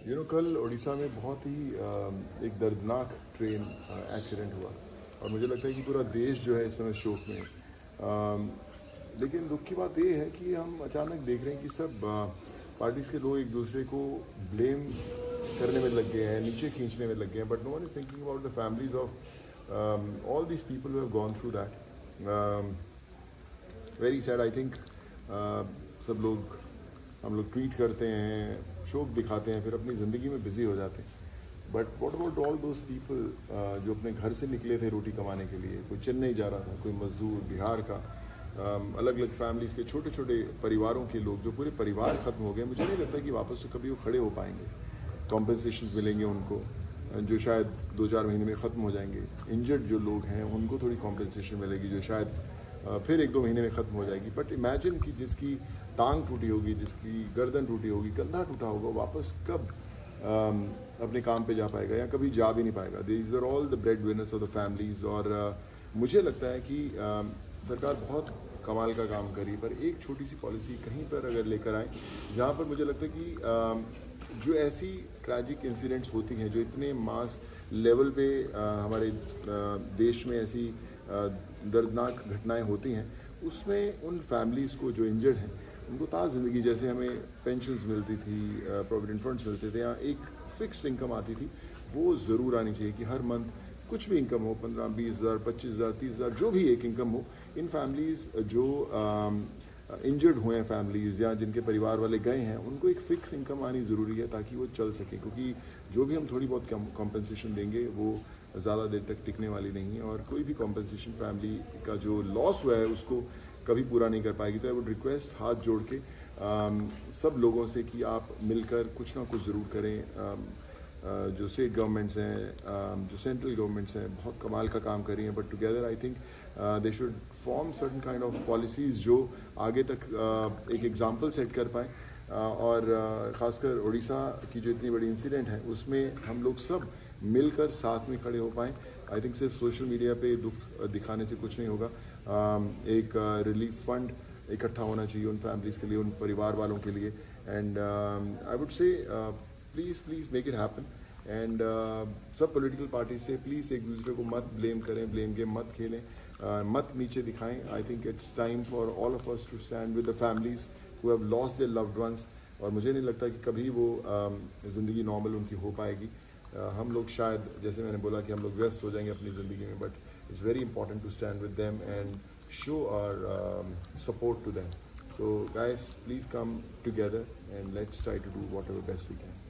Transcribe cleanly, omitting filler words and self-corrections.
कल उड़ीसा में बहुत ही एक दर्दनाक ट्रेन एक्सीडेंट हुआ और मुझे लगता है कि पूरा देश जो है इस समय शोक में है। लेकिन दुख की बात ये है कि हम अचानक देख रहे हैं कि सब पार्टीज़ के लोग एक दूसरे को ब्लेम करने में लग गए हैं, नीचे खींचने में लग गए हैं, but no one is thinking about the families of all these people who have gone through that. Very sad I think. सब लोग हम लोग ट्वीट करते हैं, शोक दिखाते हैं, फिर अपनी ज़िंदगी में बिज़ी हो जाते हैं। But what about all those people जो अपने घर से निकले थे रोटी कमाने के लिए? कोई चेन्नई जा रहा था, कोई मजदूर बिहार का, अलग अलग फैमिलीज़ के छोटे छोटे परिवारों के लोग, जो पूरे परिवार ख़त्म हो गए। मुझे नहीं लगता कि वापस से कभी वो खड़े हो पाएंगे। कॉम्पनसेशन मिलेंगे उनको जो शायद 2-4 महीने में ख़त्म हो जाएंगे। इंजर्ड जो लोग हैं उनको थोड़ी कॉम्पनसेशन मिलेगी जो शायद फिर 1-2 महीने में ख़त्म हो जाएगी। बट इमेजिन कि जिसकी टांग टूटी होगी, जिसकी गर्दन टूटी होगी, कंधा टूटा होगा, वापस कब अपने काम पे जा पाएगा या कभी जा भी नहीं पाएगा। These are all the bread winners of the families. और मुझे लगता है कि सरकार बहुत कमाल का काम करी, पर एक छोटी सी पॉलिसी कहीं पर अगर लेकर आए जहाँ पर मुझे लगता है कि जो ऐसी ट्रैजिक इंसिडेंट्स होती हैं, जो इतने मास लेवल पे हमारे देश में ऐसी दर्दनाक घटनाएं होती हैं, उसमें उन फैमिलीज़ को जो इंजर्ड हैं उनको ताज़ ज़िंदगी, जैसे हमें पेंशन्स मिलती थी, प्रोविडेंट फंड्स मिलते थे, या एक फ़िक्स्ड इनकम आती थी, वो ज़रूर आनी चाहिए कि हर मंथ कुछ भी इनकम हो, 15-20 हज़ार, 25 हज़ार, 30 हज़ार, जो भी एक इनकम हो। इन फैमिलीज़ जो इंजर्ड हुए हैं फैमिलीज़ या जिनके परिवार वाले गए हैं, उनको एक फ़िक्स इनकम आनी ज़रूरी है ताकि वो चल सके, क्योंकि जो भी हम थोड़ी बहुत कॉम्पनसेशन देंगे वो ज़्यादा देर तक टिकने वाली नहीं है। और कोई भी कॉम्पनसेशन फैमिली का जो लॉस हुआ है उसको कभी पूरा नहीं कर पाएगी। तो आई वुड रिक्वेस्ट हाथ जोड़ के सब लोगों से कि आप मिलकर कुछ ना कुछ ज़रूर करें। जो स्टेट गवर्नमेंट्स हैं, जो सेंट्रल गवर्नमेंट्स हैं, बहुत कमाल का काम कर रही हैं, but together I think they should form certain kind of policies जो आगे तक एक एग्जांपल सेट कर पाएँ। और ख़ासकर उड़ीसा की जो इतनी बड़ी इंसिडेंट है उसमें हम लोग सब मिलकर साथ में खड़े हो पाएँ। आई थिंक सिर्फ सोशल मीडिया पे दुख दिखाने से कुछ नहीं होगा। एक रिलीफ फंड इकट्ठा होना चाहिए उन फैमिलीज़ के लिए, उन परिवार वालों के लिए। And I would say please make it happen. And सब पॉलिटिकल पार्टी से प्लीज़ एक दूसरे को मत ब्लेम करें, ब्लेम गेम मत खेलें, मत नीचे दिखाएं। I think it's time for all of us to stand with the families who have lost their loved ones. और मुझे नहीं लगता कि कभी वो ज़िंदगी नॉर्मल उनकी हो पाएगी। हम लोग शायद, जैसे मैंने बोला, कि हम लोग व्यस्त हो जाएंगे अपनी ज़िंदगी में, but it's very important to stand with them and show our support to them. So guys, please come together and let's try to do whatever best we can.